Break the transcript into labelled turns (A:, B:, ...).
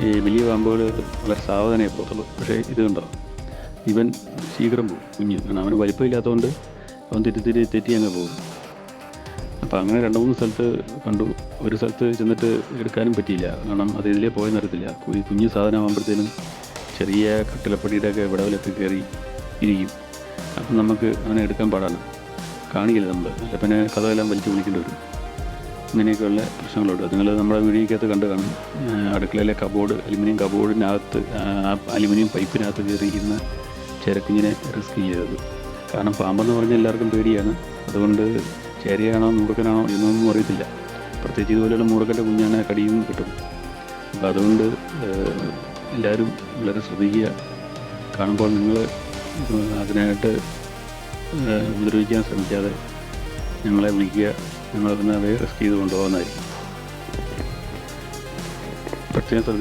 A: ഈ വലിയ പാമ്പുകൾ വളരെ സാവധാനമേ പോകത്തുള്ളൂ. പക്ഷേ ഇത് കണ്ടോ, ഇവൻ ശീഘ്രം പോകും. കുഞ്ഞ് കാരണം അവന് വലിപ്പമില്ലാത്തതുകൊണ്ട് അവൻ തെറ്റി അങ്ങ് പോകും. അപ്പോൾ അങ്ങനെ 2-3 സ്ഥലത്ത് കണ്ടു. ഒരു സ്ഥലത്ത് ചെന്നിട്ട് എടുക്കാനും പറ്റിയില്ല, കാരണം അത് ഇതിലേ പോയെന്ന് അറിയത്തില്ല. ഈ കുഞ്ഞ് സാധനമാകുമ്പോഴത്തേനും ചെറിയ കട്ടിലപ്പടിയുടെയൊക്കെ വിടവിലൊക്കെ കയറി ഇരിക്കും. അപ്പം നമുക്ക് അവനെ എടുക്കാൻ പാടാണ്, കാണിക്കില്ല നമ്മൾ. അല്ല പിന്നെ കഥയെല്ലാം വലിച്ചു വിളിക്കേണ്ടി വരും. ഇങ്ങനെയൊക്കെയുള്ള പ്രശ്നങ്ങളുണ്ട്. നിങ്ങൾ നമ്മുടെ വീഡിയോക്കകത്ത് കണ്ട് കാണും. അടുക്കളയിലെ കബോർഡ്, അലുമിനിയം കബോർഡിനകത്ത് അലുമിനിയം പൈപ്പിനകത്ത് കയറിയിരിക്കുന്ന ചേരക്കുഞ്ഞിനെ റിസ്ക് ചെയ്തത്. കാരണം പാമ്പെന്ന് പറഞ്ഞാൽ എല്ലാവർക്കും പേടിയാണ്. അതുകൊണ്ട് ചേരയാണോ മൂർഖനാണോ എന്നൊന്നും അറിയത്തില്ല. പ്രത്യേകിച്ച് ഇതുപോലെയുള്ള മൂർഖൻ്റെ കുഞ്ഞാണ് കടിയും കിട്ടും. അപ്പോൾ അതുകൊണ്ട് എല്ലാവരും വളരെ ശ്രദ്ധിക്കുക. കാണുമ്പോൾ നിങ്ങൾ അതിനായിട്ട് ഉപദ്രവിക്കാൻ ശ്രമിക്കാതെ ഞങ്ങളെ വിളിക്കുക. ഞങ്ങളതിനെ റെസ്ക്യൂ ചെയ്ത് കൊണ്ടുപോകുന്നതായിരിക്കും. പ്രത്യേകം ശ്രദ്ധിക്കുക.